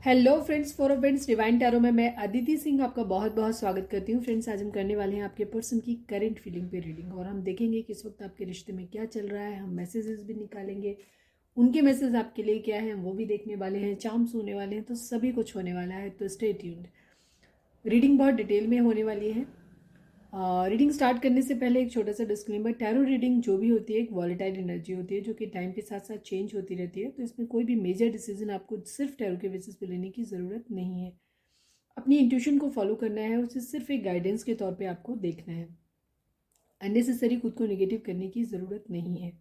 Hello friends, for friends divine tarot में मैं अदिति सिंह आपका बहुत बहुत स्वागत करती हूँ। फ्रेंड्स, आज हम करने वाले हैं आपके पर्सन की करंट फीलिंग पे रीडिंग और हम देखेंगे कि इस वक्त आपके रिश्ते में क्या चल रहा है। हम मैसेजेस भी निकालेंगे, उनके मैसेज आपके लिए क्या है वो भी देखने वाले हैं। चार्म्स होने वाले हैं, तो सभी कुछ होने वाला है, तो स्टे ट्यून्ड। रीडिंग बहुत डिटेल में होने वाली है। रीडिंग स्टार्ट करने से पहले एक छोटा सा डिस्क्लेमर, टैरो रीडिंग जो भी होती है एक वॉलेटाइल एनर्जी होती है जो कि टाइम के साथ साथ चेंज होती रहती है। तो इसमें कोई भी मेजर डिसीजन आपको सिर्फ टैरो के बेसिस पे लेने की ज़रूरत नहीं है। अपनी इंट्यूशन को फॉलो करना है, उसे सिर्फ एक गाइडेंस के तौर पे आपको देखना है। अननेसेसरी खुद को नेगेटिव करने की ज़रूरत नहीं है।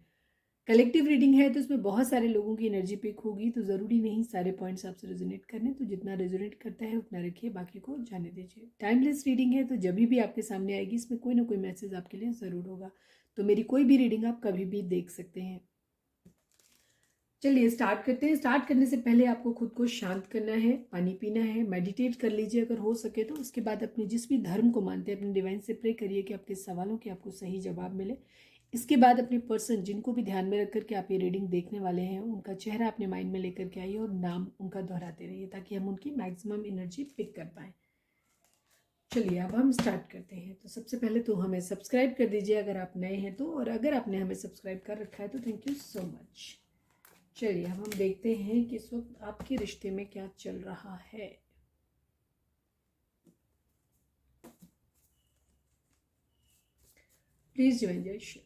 कलेक्टिव रीडिंग है तो इसमें बहुत सारे लोगों की एनर्जी पिक होगी, तो ज़रूरी नहीं सारे पॉइंट्स आपसे रेजोनेट करने। तो जितना रेजोनेट करता है उतना रखिए, बाकी को जाने दीजिए। टाइमलेस रीडिंग है तो जब भी आपके सामने आएगी इसमें कोई ना कोई मैसेज आपके लिए ज़रूर होगा। तो मेरी कोई भी रीडिंग आप कभी भी देख सकते हैं। चलिए स्टार्ट करते हैं। स्टार्ट करने से पहले आपको खुद को शांत करना है, पानी पीना है, मेडिटेट कर लीजिए अगर हो सके तो। उसके बाद अपने जिस भी धर्म को मानते हैं अपने डिवाइन से प्रे करिए कि आपके सवालों के आपको सही जवाब मिले। इसके बाद अपने पर्सन जिनको भी ध्यान में रख करके आप ये रीडिंग देखने वाले हैं उनका चेहरा अपने माइंड में लेकर के आइए और नाम उनका दोहराते रहिए ताकि हम उनकी मैक्सिमम एनर्जी पिक कर पाएँ। चलिए अब हम स्टार्ट करते हैं। तो सबसे पहले तो हमें सब्सक्राइब कर दीजिए अगर आप नए हैं तो, और अगर आपने हमें सब्सक्राइब कर रखा है तो थैंक यू सो मच। चलिए अब हम देखते हैं कि इस वक्त आपके रिश्ते में क्या चल रहा है। प्लीज डिवाइन जय श्री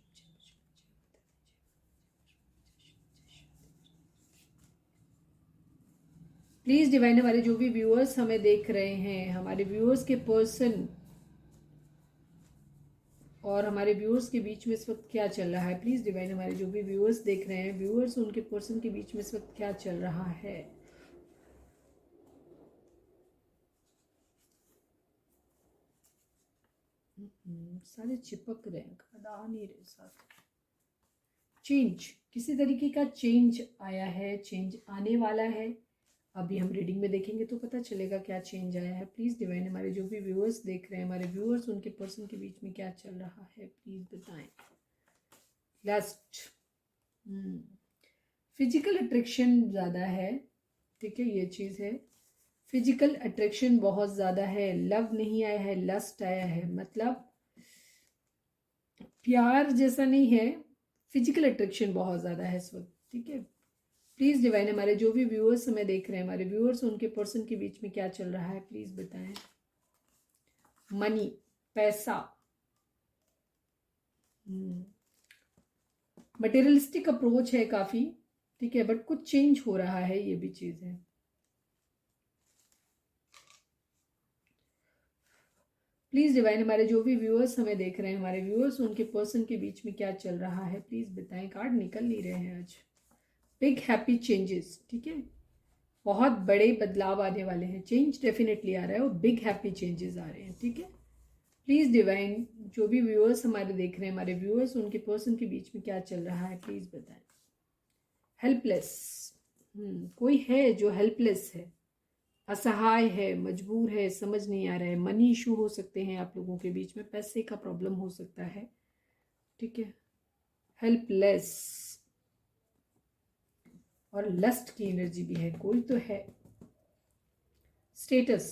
प्लीज डिवाइन, हमारे जो भी व्यूअर्स हमें देख रहे हैं, हमारे व्यूअर्स के पर्सन और हमारे व्यूअर्स के बीच में इस वक्त क्या चल रहा है। प्लीज डिवाइन, हमारे जो भी व्यूअर्स देख रहे हैं, व्यूअर्स उनके पर्सन के बीच में इस वक्त क्या चल रहा है। सारे चिपक रहे हैं, आ नहीं रहे साथ। चेंज, किसी तरीके का चेंज आया है, चेंज आने वाला है। अभी हम रीडिंग में देखेंगे तो पता चलेगा क्या चेंज आया है। प्लीज डिवाइन, हमारे जो भी व्यूअर्स देख रहे हैं, हमारे व्यूअर्स उनके पर्सन के बीच में क्या चल रहा है, प्लीज बताएं। लास्ट, फिजिकल अट्रैक्शन ज़्यादा है, ठीक है, ये चीज़ है। फिजिकल अट्रैक्शन बहुत ज़्यादा है, लव नहीं आया है, लस्ट आया है। मतलब प्यार जैसा नहीं है, फिजिकल अट्रैक्शन बहुत ज़्यादा है इस वक्त, ठीक है। प्लीज़ डिवाइन, हमारे जो भी व्यूअर्स हमें देख रहे हैं, हमारे व्यूअर्स उनके पर्सन के बीच में क्या चल रहा है, प्लीज़ बताएं। मनी, पैसा, मटेरियलिस्टिक अप्रोच है काफ़ी, ठीक है, बट कुछ चेंज हो रहा है, ये भी चीज़ है। प्लीज़ डिवाइन, हमारे जो भी व्यूअर्स हमें देख रहे हैं, हमारे व्यूअर्स उनके पर्सन के बीच में क्या चल रहा है, प्लीज़ बताएं। कार्ड निकल नहीं रहे हैं आज। बिग हैप्पी चेंजेस, ठीक है, बहुत बड़े बदलाव आने वाले हैं। चेंज डेफिनेटली आ रहा है और बिग हैप्पी चेंजेस आ रहे हैं, ठीक है। प्लीज़ डिवाइन, जो भी व्यूअर्स हमारे देख रहे हैं, हमारे व्यूअर्स उनके पर्सन के बीच में क्या चल रहा है, प्लीज़ बताएं। हेल्पलेस, कोई है जो हेल्पलेस है, असहाय है, मजबूर है, समझ नहीं आ रहा है। मनी इशू हो सकते हैं आप लोगों के बीच में, पैसे का प्रॉब्लम हो सकता है, ठीक है। हेल्पलेस और लस्ट की एनर्जी भी है, कोई तो है। स्टेटस,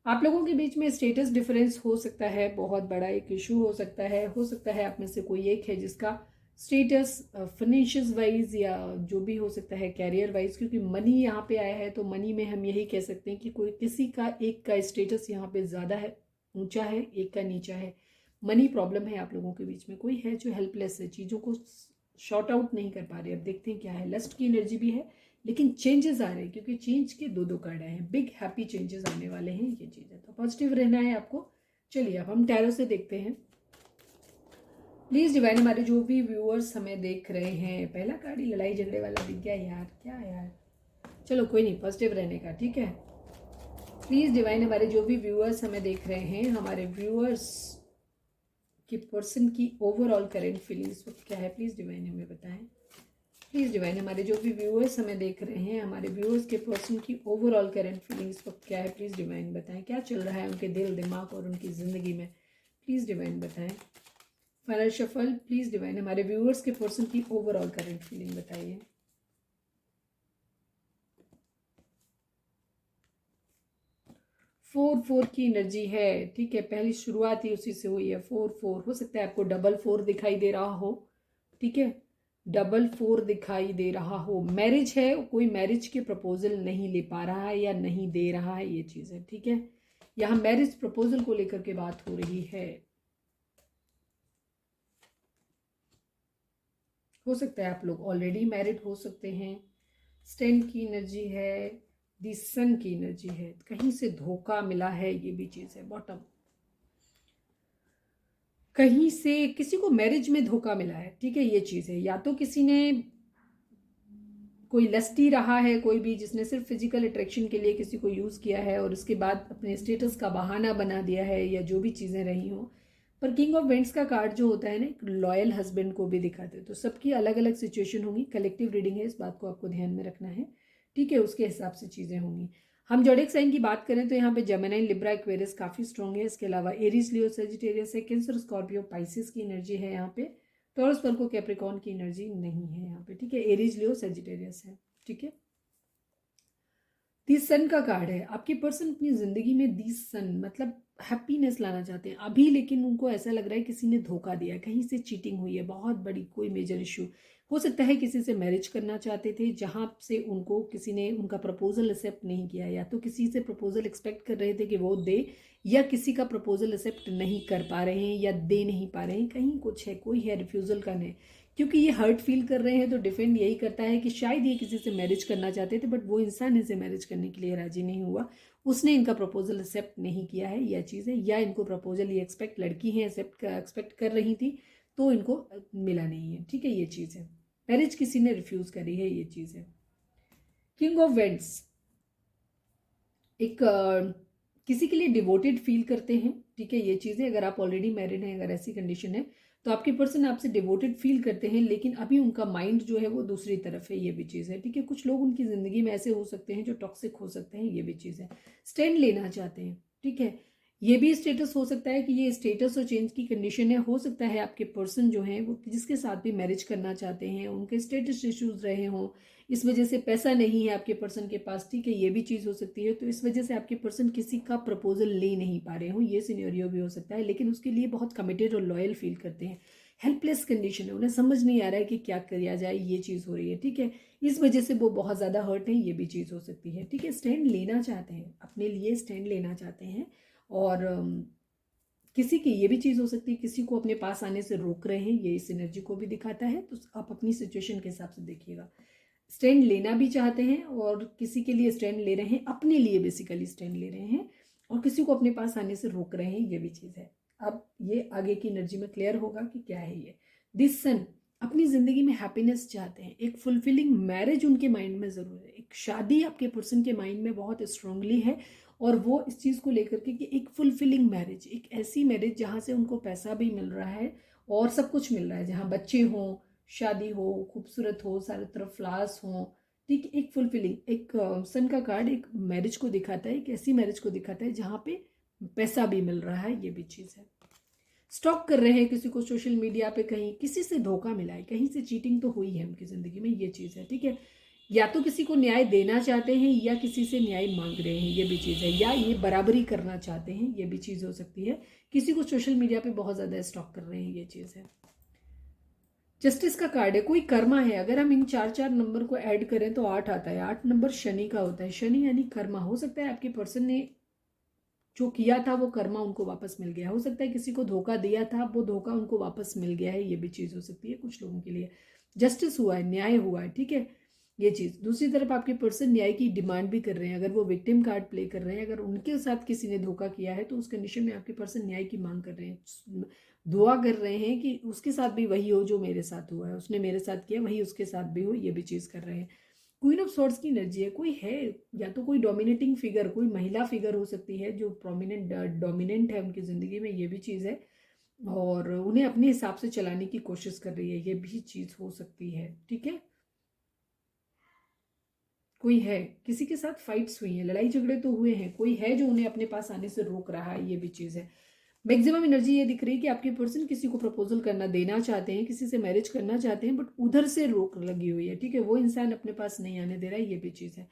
आप लोगों के बीच में स्टेटस डिफरेंस हो सकता है, बहुत बड़ा एक इशू हो सकता है। हो सकता है आप में से कोई एक है जिसका स्टेटस फाइनेंशियल वाइज या जो भी हो सकता है कैरियर वाइज, क्योंकि मनी यहाँ पे आया है तो मनी में हम यही कह सकते हैं कि कोई किसी का एक का स्टेटस यहाँ पे ज़्यादा है, ऊंचा है, एक का नीचा है। मनी प्रॉब्लम है आप लोगों के बीच में। कोई है जो हेल्पलेस है, चीज़ों को शॉर्ट आउट नहीं कर पा रहे। अब देखते हैं क्या है। लस्ट की एनर्जी भी है लेकिन चेंजेस आ रहे हैं, क्योंकि चेंज के दो कार्ड आए हैं। बिग हैप्पी चेंजेस आने वाले हैं, ये चीज़ है, तो पॉजिटिव रहना है आपको। चलिए अब हम टैरो से देखते हैं। प्लीज डिवाइन, हमारे जो भी व्यूअर्स हमें देख रहे हैं, पहला कार्ड ही लड़ाई झगड़े वाला दिख गया यार, क्या यार, चलो कोई नहीं, पॉजिटिव रहने का, ठीक है। प्लीज डिवाइन, हमारे जो भी व्यूअर्स हमें देख रहे हैं, हमारे व्यूअर्स की पर्सन की ओवरऑल करेंट फीलिंग्स वक्त क्या है, प्लीज डिवाइन हमें बताएं। प्लीज डिवाइन, हमारे जो भी व्यूअर्स हमें देख रहे हैं, हमारे व्यूअर्स के पर्सन की ओवरऑल करंट फीलिंग्स वक्त क्या है, प्लीज डिवाइन बताएं। क्या चल रहा है उनके दिल, दिमाग और उनकी ज़िंदगी में, प्लीज डिवाइन बताएं। फाइनल शफल, प्लीज डिवाइन, हमारे व्यूअर्स के पर्सन की ओवरऑल करंट फीलिंग बताइए। 4 4 की एनर्जी है, ठीक है, पहली शुरुआत ही उसी से हुई है। 4 4 हो सकता है आपको डबल 4 दिखाई दे रहा हो, ठीक है, डबल 4 दिखाई दे रहा हो। मैरिज है, कोई मैरिज के प्रपोजल नहीं ले पा रहा है या नहीं दे रहा है, ये चीज़ है, ठीक है। यहाँ मैरिज प्रपोजल को लेकर के बात हो रही है। हो सकता है आप लोग ऑलरेडी मैरिड हो सकते हैं। स्टैंड की एनर्जी है, दी सन की एनर्जी है, कहीं से धोखा मिला है, ये भी चीज़ है। बॉटम, कहीं से किसी को मैरिज में धोखा मिला है, ठीक है, ये चीज़ है। या तो किसी ने, कोई लस्टी रहा है, कोई भी जिसने सिर्फ फिजिकल अट्रैक्शन के लिए किसी को यूज़ किया है और उसके बाद अपने स्टेटस का बहाना बना दिया है, या जो भी चीज़ें रही हों। पर किंग ऑफ वेंट्स का कार्ड जो होता है ना, एक लॉयल हस्बैंड को भी दिखाते हैं। तो सबकी अलग अलग सिचुएशन होंगी, कलेक्टिव रीडिंग है, इस बात को आपको ध्यान में रखना है, ठीक है, उसके हिसाब से चीज़ें होंगी। हम जोडिक साइन की बात करें तो यहाँ पे जेमिनी, लिब्रा, एक्वेरियस काफ़ी स्ट्रॉन्ग है। इसके अलावा एरीज, लियो, सेजिटेरियस है, कैंसर, स्कॉर्पियो, पाइसिस की एनर्जी है यहाँ पे। टॉरस, वर्गो, कैप्रिकॉर्न की एनर्जी नहीं है यहाँ पे, ठीक है। एरीज, लियो, सेजिटेरियस है, ठीक है। दी सन का कार्ड है। आपके पर्सन अपनी जिंदगी में दी सन मतलब हैप्पीनेस लाना चाहते हैं अभी, लेकिन उनको ऐसा लग रहा है किसी ने धोखा दिया, कहीं से चीटिंग हुई है, बहुत बड़ी कोई मेजर इशू हो सकता है। किसी से मैरिज करना चाहते थे जहां से उनको किसी ने उनका प्रपोजल एक्सेप्ट नहीं किया, या तो किसी से प्रपोजल एक्सपेक्ट कर रहे थे कि वो दे, या किसी का प्रपोजल एक्सेप्ट नहीं कर पा रहे हैं या दे नहीं पा रहे हैं, कहीं कुछ है, कोई है रिफ्यूजल का नहीं। क्योंकि ये हर्ट फील कर रहे हैं तो डिफेंड यही करता है कि शायद ये किसी से मैरिज करना चाहते थे, बट वो इंसान इनसे मैरिज करने के लिए राजी नहीं हुआ, उसने इनका प्रपोजल एक्सेप्ट नहीं किया है, यह चीज़ है। या इनको प्रपोजल ये एक्सपेक्ट, लड़की है एक्सपेक्ट कर रही थी तो इनको मिला नहीं है, ठीक है, ये चीज़ है। मैरिज किसी ने रिफ्यूज करी है, ये चीज़ है। किंग ऑफ वेंट्स एक किसी के लिए डिवोटेड फील करते हैं, ठीक है, ये चीज़ है। अगर आप ऑलरेडी मैरिड हैं, अगर ऐसी कंडीशन है तो आपके पर्सन आपसे डिवोटेड फील करते हैं, लेकिन अभी उनका माइंड जो है वो दूसरी तरफ है, ये भी चीज़ है, ठीक है। कुछ लोग उनकी ज़िंदगी में ऐसे हो सकते हैं जो टॉक्सिक हो सकते हैं, ये भी चीज़ है। स्टैंड लेना चाहते हैं, ठीक है। ये भी स्टेटस हो सकता है कि ये स्टेटस और चेंज की कंडीशन है। हो सकता है आपके पर्सन जो हैं वो जिसके साथ भी मैरिज करना चाहते हैं उनके स्टेटस इश्यूज रहे हों, इस वजह से पैसा नहीं है आपके पर्सन के पास, ठीक है, ये भी चीज़ हो सकती है। तो इस वजह से आपके पर्सन किसी का प्रपोजल ले नहीं पा रहे हों, ये सिनेरियो भी हो सकता है, लेकिन उसके लिए बहुत कमिटेड और लॉयल फील करते हैं। हेल्पलेस कंडीशन है, उन्हें समझ नहीं आ रहा है कि क्या किया जाए, ये चीज़ हो रही है, ठीक है। इस वजह से वो बहुत ज़्यादा हर्ट है, ये भी चीज़ हो सकती है, ठीक है। स्टैंड लेना चाहते हैं, अपने लिए स्टैंड लेना चाहते हैं। और किसी की ये भी चीज़ हो सकती है किसी को अपने पास आने से रोक रहे हैं, ये इस एनर्जी को भी दिखाता है। तो आप अपनी सिचुएशन के हिसाब से देखिएगा। स्टैंड लेना भी चाहते हैं और किसी के लिए स्टैंड ले रहे हैं, अपने लिए बेसिकली स्टैंड ले रहे हैं, और किसी को अपने पास आने से रोक रहे हैं, ये भी चीज़ है। अब ये आगे की एनर्जी में क्लियर होगा कि क्या है ये। दिस सन अपनी ज़िंदगी में हैप्पीनेस चाहते हैं, एक फुलफिलिंग मैरिज उनके माइंड में ज़रूर है, एक शादी आपके पर्सन के माइंड में बहुत स्ट्रांगली है, और वो इस चीज़ को लेकर के कि एक फुलफिलिंग मैरिज, एक ऐसी मैरिज जहाँ से उनको पैसा भी मिल रहा है और सब कुछ मिल रहा है, जहाँ बच्चे हों, शादी हो, खूबसूरत हो, सारे तरफ फ्लावर्स हों, ठीक, एक फुलफिलिंग, एक सन का कार्ड एक मैरिज को दिखाता है, एक ऐसी मैरिज को दिखाता है जहाँ पे पैसा भी मिल रहा है, ये भी चीज़ है। स्टॉक कर रहे हैं किसी को सोशल मीडिया पे, कहीं किसी से धोखा मिला है, कहीं से चीटिंग तो हुई है उनकी ज़िंदगी में, ये चीज़ है, ठीक है। या तो किसी को न्याय देना चाहते हैं या किसी से न्याय मांग रहे हैं, ये भी चीज़ है। या ये बराबरी करना चाहते हैं, ये भी चीज़ हो सकती है। किसी को सोशल मीडिया पे बहुत ज़्यादा स्टॉक कर रहे हैं, ये चीज़ है। जस्टिस का कार्ड है, कोई कर्मा है। अगर हम इन 4 नंबर को ऐड करें तो 8 आता है। 8 नंबर शनि का होता है, शनि यानी कर्मा। हो सकता है आपके पर्सन ने जो किया था वो कर्मा उनको वापस मिल गया, हो सकता है किसी को धोखा दिया था वो धोखा उनको वापस मिल गया है, ये भी चीज़ हो सकती है कुछ लोगों के लिए। जस्टिस हुआ है, न्याय हुआ है, ठीक है, ये चीज़। दूसरी तरफ आपके पर्सन न्याय की डिमांड भी कर रहे हैं। अगर वो विक्टिम कार्ड प्ले कर रहे हैं, अगर उनके साथ किसी ने धोखा किया है तो उस कंडीशन में आपके पर्सन न्याय की मांग कर रहे हैं, दुआ कर रहे हैं कि उसके साथ भी वही हो जो मेरे साथ हुआ है, उसने मेरे साथ किया वही उसके साथ भी हो, ये भी चीज़ कर रहे हैं। क्वीन ऑफ सॉर्ड्स की एनर्जी है, कोई है, या तो कोई डोमिनेटिंग फिगर, कोई महिला फिगर हो सकती है जो प्रोमिनेंट डोमिनेंट है उनकी ज़िंदगी में, ये भी चीज़ है, और उन्हें अपने हिसाब से चलाने की कोशिश कर रही है, ये भी चीज़ हो सकती है, ठीक है। कोई है, किसी के साथ फाइट्स हुई हैं, लड़ाई झगड़े तो हुए हैं, कोई है जो उन्हें अपने पास आने से रोक रहा है, ये भी चीज़ है। मैक्सिमम एनर्जी ये दिख रही है कि आपके पर्सन किसी को प्रपोजल करना देना चाहते हैं, किसी से मैरिज करना चाहते हैं, बट उधर से रोक लगी हुई है, ठीक है, वो इंसान अपने पास नहीं आने दे रहा है, ये भी चीज़ है।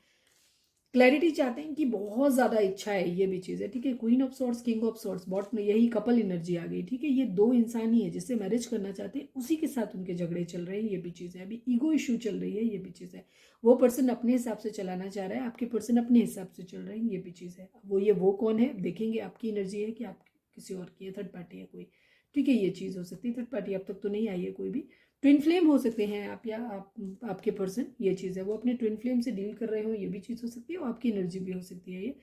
क्लैरिटी चाहते हैं कि बहुत ज़्यादा इच्छा है, ये भी चीज़ है, ठीक है। Queen of swords, king of swords, both में यही कपल एनर्जी आ गई, ठीक है। ये दो इंसान ही है जिससे मैरिज करना चाहते हैं, उसी के साथ उनके झगड़े चल रहे हैं, ये भी चीज़ है। अभी ईगो इशू चल रही है, ये भी चीज़ है। वो पर्सन अपने हिसाब से चलाना चाह रहा है, आपके पर्सन अपने हिसाब से चल रहे हैं, ये भी चीज़ है। वो कौन है देखेंगे, आपकी एनर्जी है कि आप किसी और की है, थर्ड पार्टी है कोई, ठीक है। ये चीज़ हो सकती है, थर्ड पार्टी अब तक तो नहीं आई है कोई भी। ट्विन फ्लेम हो सकते हैं आप, या आपके पर्सन, ये चीज़ है, वो अपने ट्विन फ्लेम से डील कर रहे हो, ये भी चीज़ हो सकती है। और आपकी एनर्जी भी हो सकती है।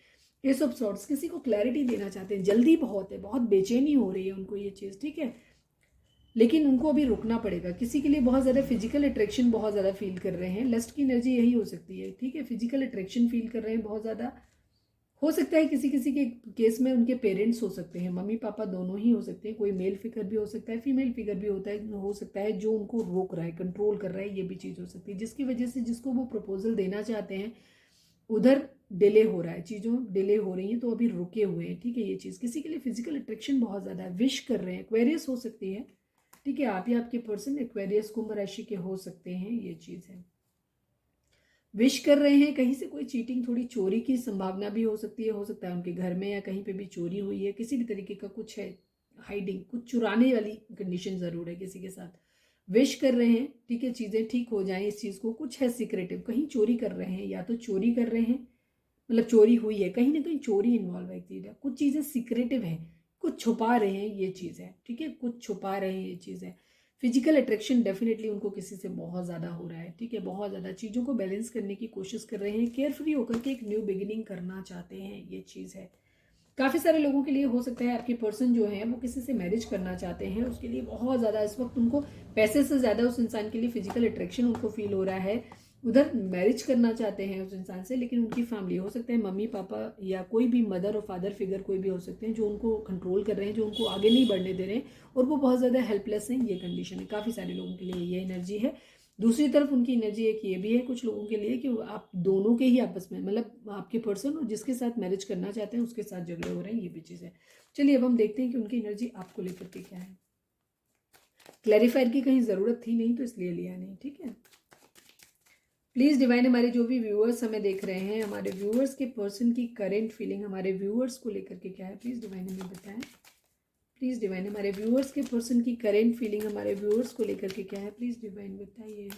ये सब सॉर्ट्स किसी को क्लैरिटी देना चाहते हैं, जल्दी बहुत है, बहुत बेचैनी हो रही है उनको, ये चीज़, ठीक है। लेकिन उनको अभी रुकना पड़ेगा। किसी के लिए बहुत ज़्यादा फिजिकल अट्रैक्शन बहुत ज़्यादा फील कर रहे हैं, लस्ट की एनर्जी यही हो सकती है, ठीक है। फिजिकल अट्रैक्शन फील कर रहे हैं बहुत ज़्यादा। हो सकता है किसी किसी के केस में उनके पेरेंट्स हो सकते हैं, मम्मी पापा दोनों ही हो सकते हैं। कोई मेल फिगर भी हो सकता है, फीमेल फिगर भी हो सकता है जो उनको रोक रहा है, कंट्रोल कर रहा है, ये भी चीज़ हो सकती है। जिसकी वजह से जिसको वो प्रपोजल देना चाहते हैं उधर डिले हो रहा है, चीज़ों डिले हो रही हैं, तो अभी रुके हुए हैं, ठीक है। ये चीज़ किसी के लिए फिजिकल अट्रैक्शन बहुत ज़्यादा है, विश कर रहे हैं। एक्वेरियस हो सकती है, ठीक है। आप या आपके पर्सन एक्वेरियस कुंभ राशि के हो सकते हैं, ये चीज़ है। विश कर रहे हैं। कहीं से कोई चीटिंग, थोड़ी चोरी की संभावना भी हो सकती है। हो सकता है उनके घर में या कहीं पे भी चोरी हुई है, किसी भी तरीके का कुछ है, हाइडिंग, कुछ चुराने वाली कंडीशन ज़रूर है किसी के साथ। विश कर रहे हैं, ठीक है, चीज़ें ठीक हो जाएं इस चीज़ को। कुछ है सीक्रेटिव, कहीं चोरी कर रहे हैं, या तो चोरी कर रहे हैं, मतलब चोरी हुई है, कहीं ना कहीं चोरी इन्वॉल्व है, चीज़ है, कुछ चीज़ें सीक्रेटिव है, कुछ छुपा रहे हैं, ये चीज़ है, ठीक है। कुछ छुपा रहे हैं, ये चीज़ है। फिजिकल अट्रैक्शन डेफिनेटली उनको किसी से बहुत ज़्यादा हो रहा है, ठीक है। बहुत ज़्यादा चीज़ों को बैलेंस करने की कोशिश कर रहे हैं, केयरफ्री होकर के एक न्यू बिगिनिंग करना चाहते हैं, ये चीज़ है। काफ़ी सारे लोगों के लिए हो सकता है आपके पर्सन जो है वो किसी से मैरिज करना चाहते हैं, उसके लिए बहुत ज़्यादा इस वक्त उनको पैसे से ज़्यादा उस इंसान के लिए फिजिकल अट्रैक्शन उनको फील हो रहा है। उधर मैरिज करना चाहते हैं उस इंसान से, लेकिन उनकी फैमिली, हो सकता है मम्मी पापा या कोई भी मदर और फादर फिगर कोई भी हो सकते हैं जो उनको कंट्रोल कर रहे हैं, जो उनको आगे नहीं बढ़ने दे रहे हैं, और वो बहुत ज़्यादा हेल्पलेस हैं, ये कंडीशन है। काफ़ी सारे लोगों के लिए ये एनर्जी है। दूसरी तरफ उनकी एनर्जी एक ये भी है कुछ लोगों के लिए कि आप दोनों के ही आपस में, मतलब आपके पर्सन और जिसके साथ मैरिज करना चाहते हैं उसके साथ झगड़े हो रहे हैं, ये भी चीज़ है। चलिए अब हम देखते हैं कि उनकी एनर्जी आपको लेकर के क्या है। क्लैरिफायर की कहीं ज़रूरत थी नहीं तो इसलिए लिया नहीं, ठीक है। प्लीज़ डिवाइन, हमारे जो भी व्यूअर्स हमें देख रहे हैं, हमारे व्यूअर्स के पर्सन की करेंट फीलिंग हमारे व्यूअर्स को लेकर के क्या है, प्लीज़ डिवाइन हमें बताएं। प्लीज़ डिवाइन, हमारे व्यूअर्स के पर्सन की करेंट फीलिंग हमारे व्यूअर्स को लेकर के क्या है, प्लीज़ डिवाइन बताइए।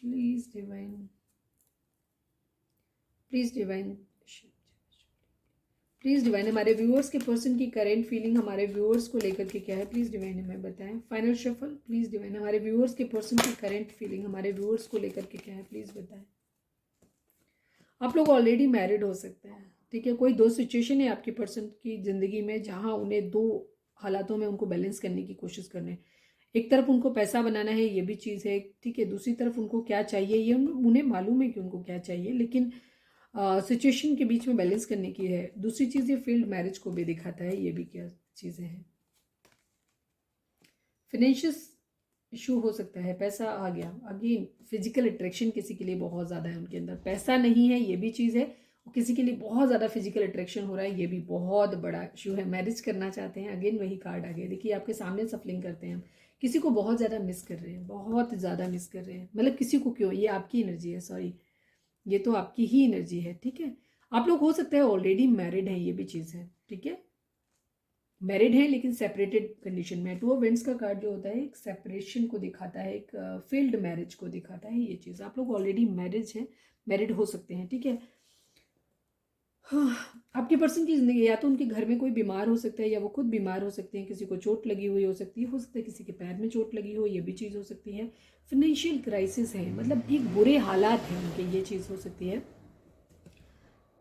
Please divine, please divine, please divine, हमारे व्यूअर्स के पर्सन की करेंट फीलिंग हमारे व्यूअर्स को लेकर के क्या है, प्लीज़ डिवाइन हमें बताएं। फाइनल शफल, प्लीज़ डिवाइन, हमारे व्यूअर्स के पर्सन की करेंट फीलिंग हमारे व्यूअर्स को लेकर के क्या है, प्लीज़ बताएं। आप लोग ऑलरेडी मैरिड हो सकते हैं, ठीक है। कोई दो सिचुएशन है आपके पर्सन की ज़िंदगी में जहाँ उन्हें दो हालातों में उनको बैलेंस करने की कोशिश करने। एक तरफ उनको पैसा बनाना है, ये भी चीज़ है, ठीक है। दूसरी तरफ उनको क्या चाहिए, ये उन्हें मालूम है कि उनको क्या चाहिए, लेकिन सिचुएशन के बीच में बैलेंस करने की है। दूसरी चीज़ ये फील्ड मैरिज को भी दिखाता है, ये भी क्या चीज़ें हैं। फाइनेंशियल इशू हो सकता है, पैसा आ गया अगेन। फिजिकल अट्रैक्शन किसी के लिए बहुत ज़्यादा है, उनके अंदर पैसा नहीं है, ये भी चीज़ है। और किसी के लिए बहुत ज़्यादा फिजिकल अट्रैक्शन हो रहा है, ये भी बहुत बड़ा इशू है। मैरिज करना चाहते हैं, अगेन वही कार्ड आ गया, देखिए आपके सामने सफलिंग करते हैं हम। किसी को बहुत ज़्यादा मिस कर रहे हैं, बहुत ज़्यादा मिस कर रहे हैं, मतलब किसी को क्यों, ये आपकी एनर्जी है, सॉरी, ये तो आपकी ही एनर्जी है, ठीक है। आप लोग हो सकता है ऑलरेडी मैरिड हैं, ये भी चीज़ है, ठीक है। मैरिड है लेकिन सेपरेटेड कंडीशन में। टू ऑफ वेंट्स का कार्ड जो होता है एक सेपरेशन को दिखाता है, एक फील्ड मैरिज को दिखाता है, ये चीज़। आप लोग ऑलरेडी मैरिज हैं, मैरिड हो सकते हैं, ठीक है। हाँ, आपके पर्सन की जिंदगी, या तो उनके घर में कोई बीमार हो सकता है, या वो खुद बीमार हो सकते हैं, किसी को चोट लगी हुई हो सकती है, हो सकता है किसी के पैर में चोट लगी हो, ये भी चीज़ हो सकती है। फाइनेंशियल क्राइसिस है, मतलब एक बुरे हालात हैं उनके, ये चीज़ हो सकती है।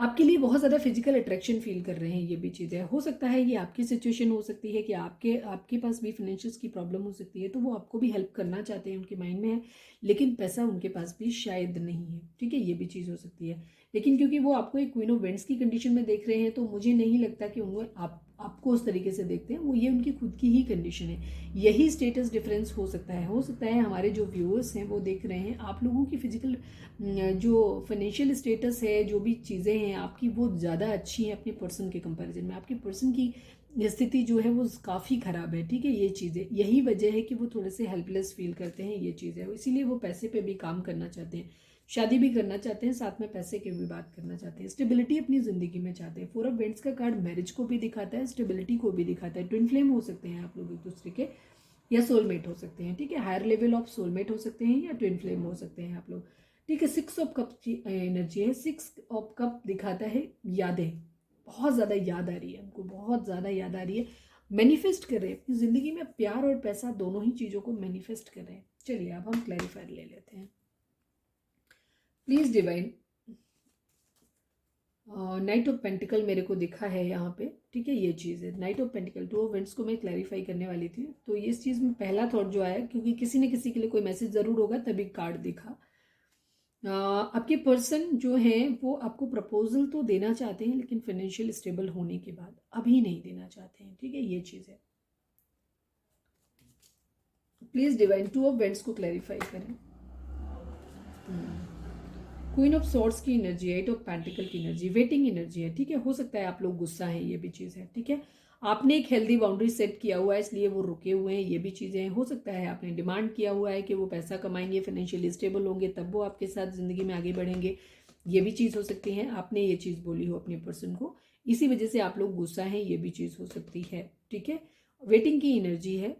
आपके लिए बहुत ज़्यादा फिजिकल अट्रैक्शन फील कर रहे हैं, ये भी चीज़ें हो सकता है। ये आपकी सिचुएशन हो सकती है कि आपके पास भी फाइनेंशियल्स की प्रॉब्लम हो सकती है, तो वो आपको भी हेल्प करना चाहते हैं, उनके माइंड में है, लेकिन पैसा उनके पास भी शायद नहीं है, ठीक है। ये भी चीज़ हो सकती है। लेकिन क्योंकि वो आपको एक क्वीन ऑफ वेंट्स की कंडीशन में देख रहे हैं, तो मुझे नहीं लगता कि उन्होंने आपको उस तरीके से देखते हैं, वो ये उनकी खुद की ही कंडीशन है। यही स्टेटस डिफरेंस हो सकता है। हो सकता है हमारे जो व्यूअर्स हैं वो देख रहे हैं आप लोगों की फिजिकल जो फाइनेंशियल स्टेटस है, जो भी चीज़ें हैं आपकी, वो ज़्यादा अच्छी हैं अपने पर्सन के कंपैरिजन में। आपके पर्सन की स्थिति जो है वो काफ़ी ख़राब है, ठीक है। ये चीज़ें, यही वजह है कि वो थोड़े से हेल्पलेस फील करते हैं, ये चीज़ है, इसीलिए वो पैसे पे भी काम करना चाहते हैं। शादी भी करना चाहते हैं, साथ में पैसे की भी बात करना चाहते हैं, स्टेबिलिटी अपनी ज़िंदगी में चाहते हैं। 4 ऑफ वेंट्स का कार्ड मैरिज को भी दिखाता है, स्टेबिलिटी को भी दिखाता है। ट्विन फ्लेम हो सकते हैं आप लोग एक दूसरे के, या सोलमेट हो सकते हैं, ठीक है। हायर लेवल ऑफ सोलमेट हो सकते हैं या ट्विन फ्लेम हो सकते हैं आप लोग, ठीक है। 6 ऑफ कप की एनर्जी है। 6 ऑफ कप दिखाता है यादें, बहुत ज़्यादा याद आ रही है हमको, बहुत ज़्यादा याद आ रही है। मैनिफेस्ट कर रहे हैं अपनी ज़िंदगी में, प्यार और पैसा दोनों ही चीज़ों को मैनिफेस्ट कर रहे हैं। चलिए अब हम क्लैरिफायर ले लेते हैं। Please divine, night of pentacle मेरे को दिखा है यहाँ पे, ठीक है। ये चीज़ है night of pentacle. 2 of vents को मैं क्लैरिफाई करने वाली थी, तो ये इस चीज़ में पहला थॉट जो आया, क्योंकि किसी न किसी के लिए कोई मैसेज ज़रूर होगा तभी कार्ड दिखा। आपके पर्सन जो हैं वो आपको प्रपोजल तो देना चाहते हैं, लेकिन फाइनेंशियल स्टेबल होने के बाद अभी नहीं देना चाहते हैं, ठीक है। ये चीज़ है। प्लीज़ डिवाइन 2 ऑफ वेंट्स को क्लैरिफाई करें। क्वीन ऑफ सॉर्ड्स की एनर्जी है, 8 ऑफ पेंटिकल की एनर्जी, वेटिंग एनर्जी है, ठीक है। हो सकता है आप लोग गुस्सा हैं, ये भी चीज़ है, ठीक है। आपने एक हेल्दी बाउंड्री सेट किया हुआ है, इसलिए वो रुके हुए हैं, ये भी चीज़ें हैं। हो सकता है आपने डिमांड किया हुआ है कि वो पैसा कमाएंगे, फाइनेंशियली स्टेबल होंगे, तब वो आपके साथ ज़िंदगी में आगे बढ़ेंगे, ये भी चीज़ हो सकती है। आपने ये चीज़ बोली हो अपने पर्सन को, इसी वजह से आप लोग गुस्सा हैं, ये भी चीज़ हो सकती है, ठीक है। वेटिंग की एनर्जी है,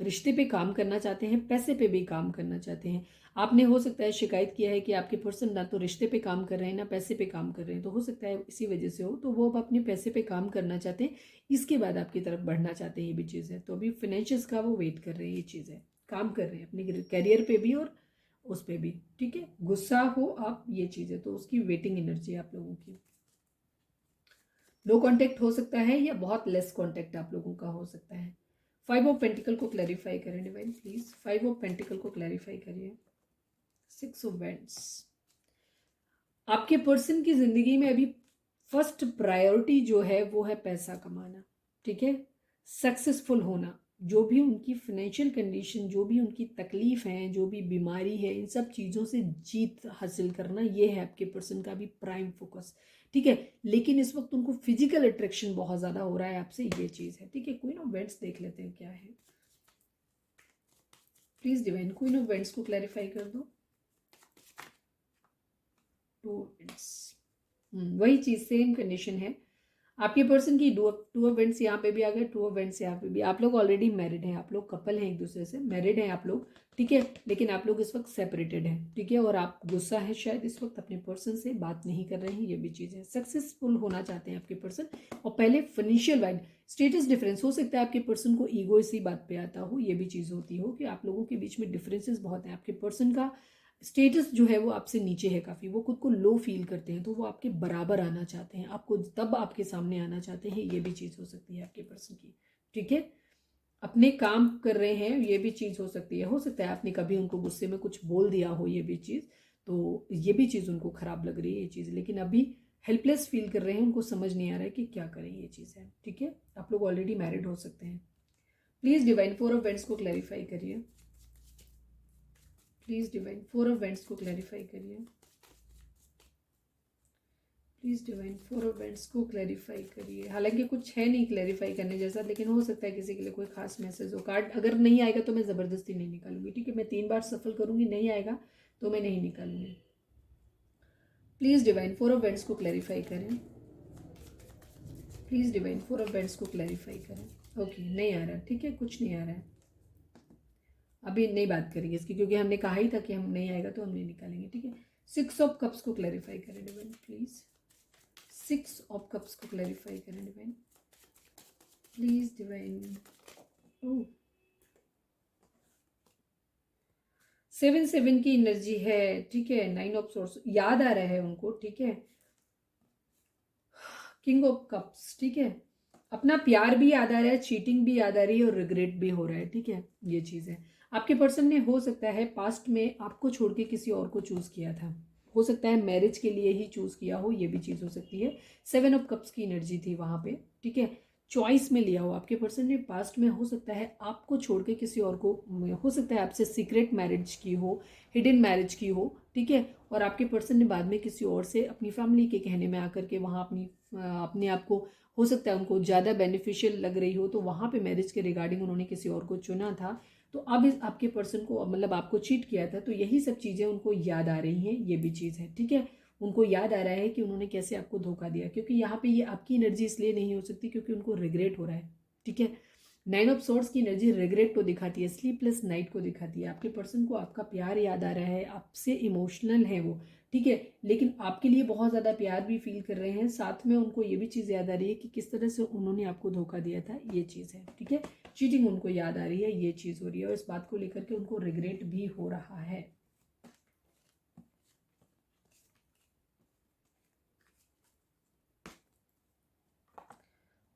रिश्ते पे काम करना चाहते हैं, पैसे पे भी काम करना चाहते हैं। आपने हो सकता है शिकायत किया है कि आपके पर्सन ना तो रिश्ते पे काम कर रहे हैं ना पैसे पे काम कर रहे हैं, तो हो सकता है इसी वजह से हो। तो वो अब अपने पैसे पे काम करना चाहते हैं, इसके बाद आपकी तरफ बढ़ना चाहते हैं, ये भी चीज़ है। तो अभी फाइनेंशियल्स का वो वेट कर रहे हैं, ये चीज़ है। काम कर रहे हैं अपने कैरियर पे भी और उस पर भी, ठीक है। गुस्सा हो आप, ये चीज़ है, तो उसकी वेटिंग एनर्जी आप लोगों की। लो कॉन्टेक्ट हो सकता है या बहुत लेस कॉन्टेक्ट आप लोगों का हो सकता है। 5 ऑफ पेंटिकल को क्लैरिफाई करें डिवाइन प्लीज। 5 ऑफ पेंटिकल को क्लैरिफाई करिए। 6 ऑफ वेंट्स, आपके पर्सन की जिंदगी में अभी फर्स्ट प्रायोरिटी जो है वो है पैसा कमाना, ठीक है। सक्सेसफुल होना, जो भी उनकी फाइनेंशियल कंडीशन, जो भी उनकी तकलीफ है, जो भी बीमारी है, इन सब चीज़ों से जीत हासिल करना, ये है आपके पर्सन का भी प्राइम फोकस, ठीक है। लेकिन इस वक्त उनको फिजिकल अट्रैक्शन बहुत ज़्यादा हो रहा है आपसे, ये चीज़ है, ठीक है। क्वीन ऑफ वेंट्स देख लेते हैं क्या है। Please divine queen of vents को क्लैरिफाई कर दो। 2 वेंट्स, वही चीज़, सेम कंडीशन है आपके पर्सन की। 2 ऑफ वेंट्स यहाँ पे भी आ गए, 2 ऑफ वेंट्स यहाँ पे भी। आप लोग ऑलरेडी मैरिड हैं, आप लोग कपल हैं, एक दूसरे से मैरिड हैं आप लोग, ठीक है। लेकिन आप लोग इस वक्त सेपरेटेड हैं, ठीक है। और आप गुस्सा है शायद इस वक्त अपने पर्सन से, बात नहीं कर रहे हैं, ये भी चीज़ है। सक्सेसफुल होना चाहते हैं आपके पर्सन, और पहले फाइनेंशियल वाइड स्टेटस डिफरेंस हो सकता है आपके पर्सन को ईगो इसी बात पे आता हो, ये भी चीज़ होती हो कि आप लोगों के बीच में डिफरेंसेस बहुत हैं। आपके पर्सन का स्टेटस जो है वो आपसे नीचे है काफ़ी, वो खुद को लो फील करते हैं, तो वो आपके बराबर आना चाहते हैं, आपको तब आपके सामने आना चाहते हैं, ये भी चीज़ हो सकती है आपके पर्सन की, ठीक है। अपने काम कर रहे हैं, ये भी चीज़ हो सकती है। हो सकता है आपने कभी उनको गुस्से में कुछ बोल दिया हो, ये भी चीज़, तो ये भी चीज़ उनको ख़राब लग रही है, ये चीज़। लेकिन अभी हेल्पलेस फील कर रहे हैं, उनको समझ नहीं आ रहा है कि क्या करें, ये चीज़ है, ठीक है। आप लोग ऑलरेडी मैरिड हो सकते हैं। प्लीज़ डिवाइन 4 ऑफ वेंट्स को क्लैरिफाई करिए। प्लीज डिवाइन 4 ऑफ वेंट्स को क्लैरिफाई करिए। प्लीज डिवाइन 4 ऑफ वेंट्स को क्लैरिफाई करिए। हालांकि कुछ है नहीं क्लैरिफाई करने जैसा, लेकिन हो सकता है किसी के लिए कोई खास मैसेज हो। कार्ड अगर नहीं आएगा तो मैं ज़बरदस्ती नहीं निकालूंगी, ठीक है। मैं 3 बार सफल करूंगी, नहीं आएगा तो मैं नहीं निकालूंगी। प्लीज डिवाइन 4 ऑफ वेंट्स को क्लैरिफाई करें। प्लीज डिवाइन 4 ऑफ वेंट्स को क्लैरिफाई करें। ओके, नहीं आ रहा, ठीक है, कुछ नहीं आ रहा है, अभी नहीं बात करेंगे इसकी, क्योंकि हमने कहा ही था कि हम नहीं आएगा तो हम नहीं निकालेंगे, ठीक है। 6 ऑफ कप्स को क्लैरिफाई करें डिवाइन प्लीज। 6 ऑफ कप्स को क्लैरिफाई करें डिवाइन प्लीज डिवाइन। ओह, 7 की एनर्जी है, ठीक है। 9 ऑफ सोर्स याद आ रहा है उनको, ठीक है। किंग ऑफ कप्स, ठीक है। अपना प्यार भी याद आ रहा है, चीटिंग भी याद आ रही है और रिग्रेट भी हो रहा है, ठीक है। ये चीज़ है। आपके पर्सन ने हो सकता है पास्ट में आपको छोड़ के किसी और को चूज़ किया था, हो सकता है मैरिज के लिए ही चूज़ किया हो, ये भी चीज़ हो सकती है। 7 ऑफ कप्स की एनर्जी थी वहाँ पे, ठीक है। चॉइस में लिया हो आपके पर्सन ने, पास्ट में हो सकता है आपको छोड़ के किसी और को, हो सकता है आपसे सीक्रेट मैरिज की हो, हिडन मैरिज की हो, ठीक है। और आपके पर्सन ने बाद में किसी और से अपनी फैमिली के कहने में आकर के वहाँ अपने आप को, हो सकता है उनको ज़्यादा बेनिफिशियल लग रही हो, तो वहाँ पे मैरिज के रिगार्डिंग उन्होंने किसी और को चुना था। तो अब इस आपके पर्सन को मतलब आपको चीट किया था, तो यही सब चीज़ें उनको याद आ रही हैं, ये भी चीज़ है, ठीक है। उनको याद आ रहा है कि उन्होंने कैसे आपको धोखा दिया, क्योंकि यहाँ पे ये आपकी एनर्जी इसलिए नहीं हो सकती क्योंकि उनको रिग्रेट हो रहा है, ठीक है। 9 ऑफ सोर्ड्स की एनर्जी रिग्रेट को दिखाती है, स्लीपलेस नाइट को दिखाती है। आपके पर्सन को आपका प्यार याद आ रहा है, आपसे इमोशनल है वो, ठीक है, लेकिन आपके लिए बहुत ज़्यादा प्यार भी फील कर रहे हैं। साथ में उनको ये भी चीज़ याद आ रही है कि किस तरह से उन्होंने आपको धोखा दिया था, ये चीज़ है, ठीक है। चीटिंग उनको याद आ रही है, ये चीज़ हो रही है, और इस बात को लेकर के उनको रिग्रेट भी हो रहा है।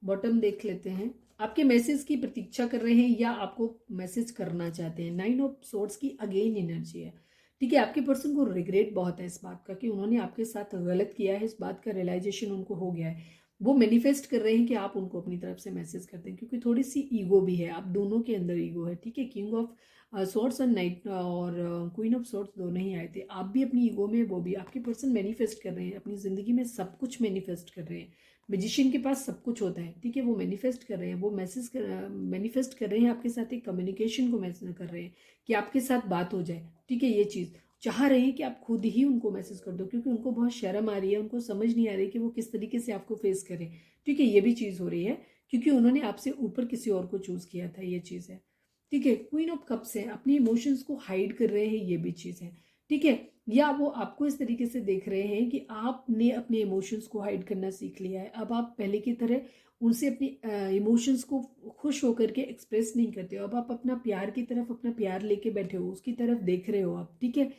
बॉटम देख लेते हैं, आपके मैसेज की प्रतीक्षा कर रहे हैं या आपको मैसेज करना चाहते हैं। 9 ऑफ सोर्ड्स की अगेन एनर्जी है, ठीक है। आपके पर्सन को रिग्रेट बहुत है इस बात का कि उन्होंने आपके साथ गलत किया है, इस बात का रियलाइजेशन उनको हो गया है। वो मैनिफेस्ट कर रहे हैं कि आप उनको अपनी तरफ से मैसेज कर दें, क्योंकि थोड़ी सी ईगो भी है, आप दोनों के अंदर ईगो है, ठीक है। किंग ऑफ सोर्ड्स और नाइट और क्वीन ऑफ सोर्ड्स दोनों ही आए थे, आप भी अपनी ईगो में, वो भी। आपके पर्सन मैनिफेस्ट कर रहे हैं, अपनी ज़िंदगी में सब कुछ मैनिफेस्ट कर रहे हैं। मैजिशियन के पास सब कुछ होता है, ठीक है। वो मैनिफेस्ट कर रहे हैं, वो मैनिफेस्ट कर रहे हैं आपके साथ एक कम्युनिकेशन को मैसेज कर रहे हैं कि आपके साथ बात हो जाए, ठीक है। ये चीज़ चाह रहे हैं कि आप खुद ही उनको मैसेज कर दो, क्योंकि उनको बहुत शर्म आ रही है, उनको समझ नहीं आ रही कि वो किस तरीके से आपको फेस करें, ठीक है। ये भी चीज़ हो रही है क्योंकि उन्होंने आपसे ऊपर किसी और को चूज़ किया था, ये चीज़ है, ठीक है। क्वीन ऑफ कप्स है, अपनी इमोशंस को हाइड कर रहे हैं, ये भी चीज़ है, ठीक है। या वो आपको इस तरीके से देख रहे हैं कि आपने अपने इमोशंस को हाइड करना सीख लिया है, अब आप पहले की तरह उनसे अपनी इमोशंस को खुश होकर के एक्सप्रेस नहीं करते हो। अब आप अपना प्यार की तरफ अपना प्यार लेके बैठे हो, उसकी तरफ देख रहे हो आप, ठीक है।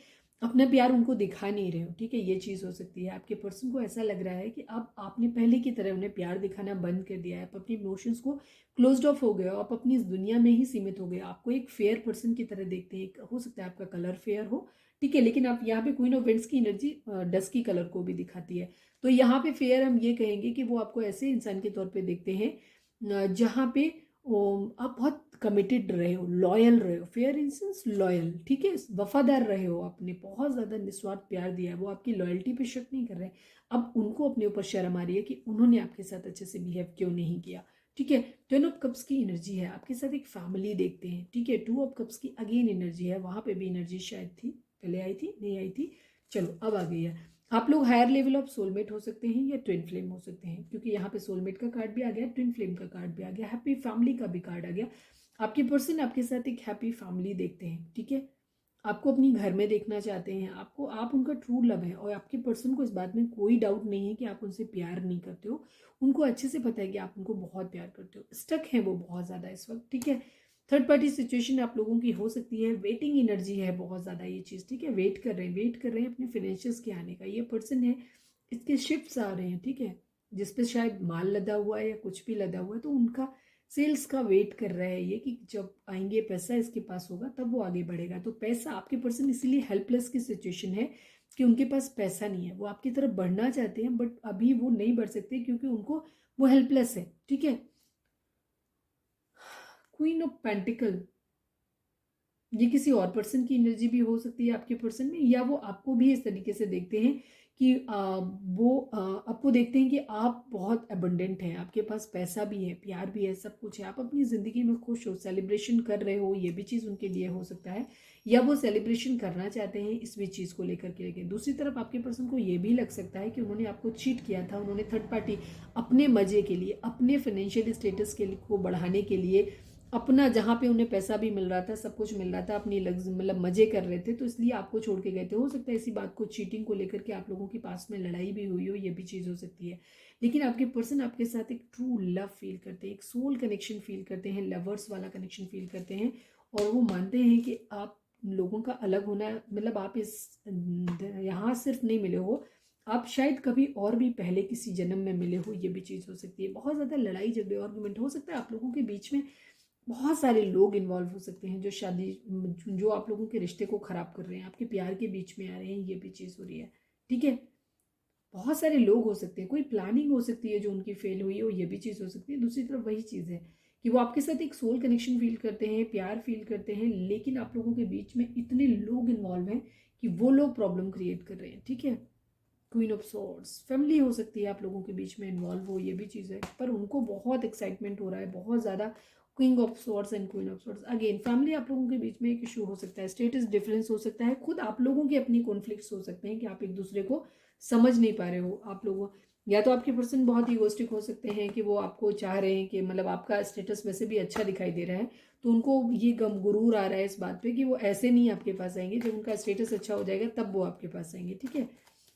अपना प्यार उनको दिखा नहीं रहे हो, ठीक है। ये चीज़ हो सकती है, आपके पर्सन को ऐसा लग रहा है कि अब आपने पहले की तरह उन्हें प्यार दिखाना बंद कर दिया है, आप अपनी इमोशंस को क्लोज्ड ऑफ हो गए हो, आप अपनी इस दुनिया में ही सीमित हो गए। आपको एक फेयर पर्सन की तरह देखते हैं, हो सकता है आपका कलर फेयर हो, ठीक है, लेकिन आप यहाँ पे क्वीन ऑफ वेंट्स की एनर्जी डस्की कलर को भी दिखाती है। तो यहाँ पे फेयर हम ये कहेंगे कि वो आपको ऐसे इंसान के तौर पे देखते हैं जहाँ पे आप बहुत कमिटेड रहे हो, लॉयल रहे हो। फेयर इंसेंस लॉयल, ठीक है, वफादार रहे हो, आपने बहुत ज़्यादा निस्वार्थ प्यार दिया है, वो आपकी लॉयल्टी पे शक नहीं कर रहे हैं। अब उनको अपने ऊपर शर्म आ रही है कि उन्होंने आपके साथ अच्छे से बिहेव क्यों नहीं किया, ठीक है। 10 ऑफ कप्स की एनर्जी है, आपके साथ एक फैमिली देखते हैं, ठीक है। 2 ऑफ कप्स की अगेन एनर्जी है, वहाँ पे भी एनर्जी शायद थी, पहले आई थी, नहीं आई थी, चलो अब आ गई है। आप लोग हायर लेवल ऑफ सोलमेट हो सकते हैं या ट्विन फ्लेम हो सकते हैं, क्योंकि यहाँ पे सोलमेट का कार्ड भी आ गया, ट्विन फ्लेम का कार्ड भी आ गया, हैप्पी फैमिली का भी कार्ड आ गया। आपके पर्सन आपके साथ एक हैप्पी फैमिली देखते हैं, ठीक है। आपको अपनी घर में देखना चाहते हैं, आपको, आप उनका ट्रू लव है, और आपके पर्सन को इस बात में कोई डाउट नहीं है कि आप उनसे प्यार नहीं करते हो। उनको अच्छे से पता है कि आप उनको बहुत प्यार करते हो, स्टक है वो बहुत ज़्यादा इस वक्त, ठीक है। थर्ड पार्टी सिचुएशन आप लोगों की हो सकती है, वेटिंग एनर्जी है बहुत ज़्यादा, ये चीज़, ठीक है। वेट कर रहे हैं, वेट कर रहे हैं अपने फाइनेंशियल्स के आने का। ये पर्सन है, इसके शिफ्ट्स आ रहे हैं, ठीक है, जिसपे शायद माल लदा हुआ है या कुछ भी लदा हुआ है, तो उनका सेल्स का वेट कर रहा है ये कि जब आएंगे पैसा इसके पास होगा तब वो आगे बढ़ेगा। तो पैसा, आपके पर्सन इसीलिए हेल्पलेस की सिचुएशन है कि उनके पास पैसा नहीं है, वो आपकी तरफ बढ़ना चाहते हैं बट अभी वो नहीं बढ़ सकते क्योंकि उनको, वो हेल्पलेस है, ठीक है। क्वीन ऑफ पेंटिकल, ये किसी और पर्सन की एनर्जी भी हो सकती है आपके पर्सन में, या वो आपको भी इस तरीके से देखते हैं कि वो आपको देखते हैं कि आप बहुत अबंडेंट हैं, आपके पास पैसा भी है, प्यार भी है, सब कुछ है, आप अपनी ज़िंदगी में खुश हो, सेलिब्रेशन कर रहे हो, ये भी चीज़ उनके लिए हो सकता है, या वो सेलिब्रेशन करना चाहते हैं इस भी चीज़ को लेकर के। लेकिन दूसरी तरफ आपके पर्सन को ये भी लग सकता है कि उन्होंने आपको चीट किया था, उन्होंने थर्ड पार्टी अपने मज़े के लिए, अपने फाइनेंशियल स्टेटस के लिए को बढ़ाने के लिए, अपना जहाँ पे उन्हें पैसा भी मिल रहा था, सब कुछ मिल रहा था, अपनी मतलब मजे कर रहे थे, तो इसलिए आपको छोड़ के गए थे। हो सकता है इसी बात को, चीटिंग को लेकर के आप लोगों के पास में लड़ाई भी हुई हो, ये भी चीज़ हो सकती है। लेकिन आपके पर्सन आपके साथ एक ट्रू लव फील करते हैं, एक सोल कनेक्शन फील करते हैं, लवर्स वाला कनेक्शन फील करते हैं, और वो मानते हैं कि आप लोगों का अलग होना, मतलब आप इस यहाँ सिर्फ नहीं मिले हो, आप शायद कभी और भी पहले किसी जन्म में मिले हो, ये भी चीज़ हो सकती है। बहुत ज़्यादा लड़ाई झगड़े आर्गुमेंट हो सकता है आप लोगों के बीच में, बहुत सारे लोग इन्वॉल्व हो सकते हैं जो शादी, जो आप लोगों के रिश्ते को ख़राब कर रहे हैं, आपके प्यार के बीच में आ रहे हैं, ये भी चीज़ हो रही है, ठीक है। बहुत सारे लोग हो सकते हैं, कोई प्लानिंग हो सकती है जो उनकी फेल हुई हो, ये भी चीज़ हो सकती है। दूसरी तरफ वही चीज़ है कि वो आपके साथ एक सोल कनेक्शन फील करते हैं, प्यार फील करते हैं, लेकिन आप लोगों के बीच में इतने लोग इन्वॉल्व हैं कि वो लोग प्रॉब्लम क्रिएट कर रहे हैं, ठीक है। क्वीन ऑफ सॉर्ड्स, फैमिली हो सकती है आप लोगों के बीच में इन्वॉल्व हो, ये भी चीज़ है, पर उनको बहुत एक्साइटमेंट हो रहा है, बहुत ज़्यादा queen of swords and queen of swords. Again family आप लोगों के बीच में एक इशू हो सकता है, स्टेटस डिफरेंस हो सकता है, खुद आप लोगों के अपनी कॉन्फ्लिक्ट्स हो सकते हैं कि आप एक दूसरे को समझ नहीं पा रहे हो। आप लोगों या तो आपके पर्सन बहुत ईगोइस्टिक हो सकते हैं कि वो आपको चाह रहे हैं कि मतलब आपका स्टेटस वैसे भी अच्छा दिखाई दे रहा है, तो उनको ये गम गुरूर आ रहा है इस बात पे कि वो ऐसे नहीं आपके पास आएंगे, जब उनका स्टेटस अच्छा हो जाएगा तब वो आपके पास आएंगे, ठीक है।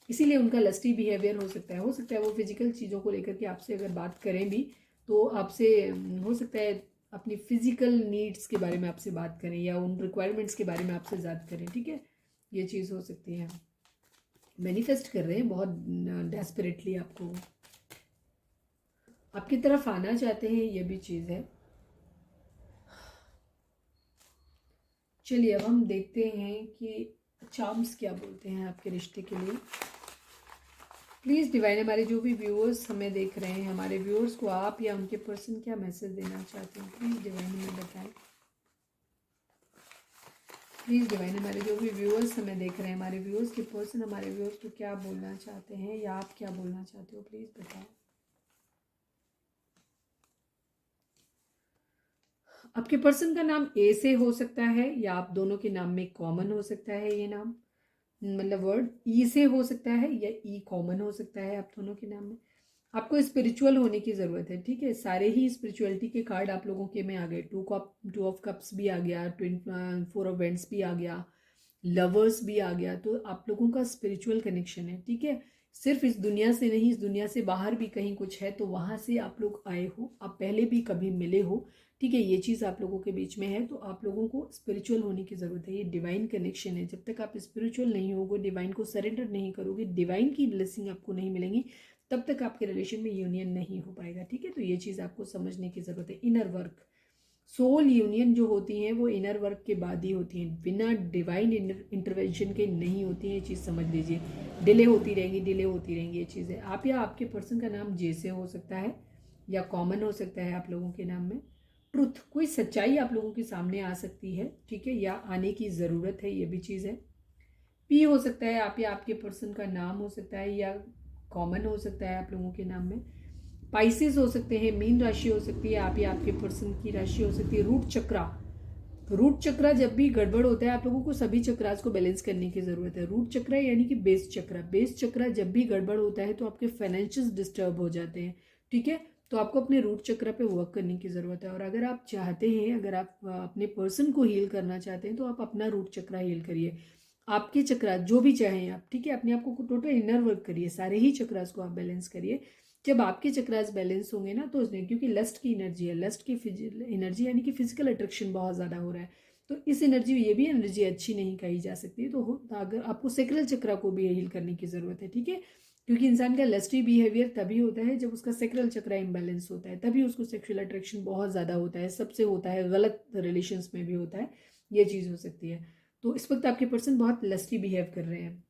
इसीलिए उनका लस्टी बिहेवियर हो सकता है वो फिजिकल चीज़ों को लेकर के आपसे अगर बात करें भी तो आपसे हो सकता है अपनी फिजिकल नीड्स के बारे में आपसे बात करें या उन रिक्वायरमेंट्स के बारे में आपसे बात करें, ठीक है। ये चीज़ हो सकती है, मैनिफेस्ट कर रहे हैं बहुत डेस्परेटली आपको, आपकी तरफ आना चाहते हैं, ये भी चीज़ है। चलिए अब हम देखते हैं कि चार्म्स क्या बोलते हैं आपके रिश्ते के लिए। प्लीज़ डिवाइन, हमारे जो भी व्यूअर्स हमें देख रहे हैं, हमारे व्यूअर्स को आप या उनके पर्सन क्या मैसेज देना चाहते हैं, प्लीज़ डिवाइन हमें बताएं। प्लीज़ डिवाइन, हमारे जो भी व्यूअर्स हमें देख रहे हैं, हमारे व्यूअर्स के पर्सन हमारे व्यूअर्स को क्या बोलना चाहते हैं या आप क्या बोलना चाहते हो, प्लीज़ बताओ। आपके पर्सन का नाम ए से हो सकता है या आप दोनों के नाम में कॉमन हो सकता है ये नाम, मतलब वर्ड ई से हो सकता है या ई कॉमन हो सकता है आप दोनों के नाम में। आपको स्पिरिचुअल होने की ज़रूरत है, ठीक है। सारे ही स्पिरिचुअलिटी के कार्ड आप लोगों के में आ गए, टू ऑफ कप्स भी आ गया, फोर ऑफ वेंट्स भी आ गया, लवर्स भी आ गया। तो आप लोगों का स्पिरिचुअल कनेक्शन है, ठीक है। सिर्फ इस दुनिया से नहीं, इस दुनिया से बाहर भी कहीं कुछ है तो वहाँ से आप लोग आए हो, आप पहले भी कभी मिले हो, ठीक है। ये चीज़ आप लोगों के बीच में है, तो आप लोगों को स्पिरिचुअल होने की ज़रूरत है। ये डिवाइन कनेक्शन है, जब तक आप स्पिरिचुअल नहीं होगे, डिवाइन को सरेंडर नहीं करोगे, डिवाइन की ब्लेसिंग आपको नहीं मिलेंगी, तब तक आपके रिलेशन में यूनियन नहीं हो पाएगा, ठीक है। तो ये चीज़ आपको समझने की ज़रूरत है। इनर वर्क, सोल यूनियन जो होती हैं वो इनर वर्क के बाद ही होती हैं, बिना डिवाइन इंटरवेंशन के नहीं होती है, ये चीज़ समझ लीजिए। डिले होती रहेंगी, डिले होती रहेंगी, ये चीज़ है। आप या आपके पर्सन का नाम जे से हो सकता है या कॉमन हो सकता है आप लोगों के नाम में। ट्रुथ, कोई सच्चाई आप लोगों के सामने आ सकती है, ठीक है, या आने की ज़रूरत है, ये भी चीज़ है। पी हो सकता है आप या आपके पर्सन का नाम हो सकता है या कॉमन हो सकता है आप लोगों के नाम में। पाइसेस हो सकते हैं, मीन राशि हो सकती है आप या आपके पर्सन की राशि हो सकती है। रूट चक्रा, रूट चक्रा जब भी गड़बड़ होता है आप लोगों को सभी चक्रास को बैलेंस करने की जरूरत है। रूट चक्रा यानी कि बेस चक्रा, बेस चक्रा जब भी गड़बड़ होता है तो आपके फाइनेंशियल डिस्टर्ब हो जाते हैं, ठीक है। तो आपको अपने रूट चक्र पे वर्क करने की ज़रूरत है। और अगर आप चाहते हैं, अगर आप अपने पर्सन को हील करना चाहते हैं तो आप अपना रूट चक्र हील करिए, आपके चक्रा जो भी चाहें आप, ठीक है। अपने आप को टोटल इनर वर्क करिए, सारे ही चक्रास को आप बैलेंस करिए। जब आपके चक्रास बैलेंस होंगे ना तो उसमें, क्योंकि लस्ट की एनर्जी है, लस्ट की एनर्जी यानी कि फिजिकल अट्रैक्शन बहुत ज़्यादा हो रहा है, तो इस एनर्जी, ये भी एनर्जी अच्छी नहीं कही जा सकती। तो अगर आपको सेक्रल चक्रा को भी हील करने की ज़रूरत है, ठीक है। क्योंकि इंसान का लस्टी बिहेवियर तभी होता है जब उसका सेक्रल चक्रा इम्बैलेंस होता है, तभी उसको सेक्सुअल अट्रैक्शन बहुत ज़्यादा होता है, सबसे होता है, गलत रिलेशंस में भी होता है, ये चीज़ हो सकती है। तो इस वक्त आपके पर्सन बहुत लस्टी बिहेव कर रहे हैं,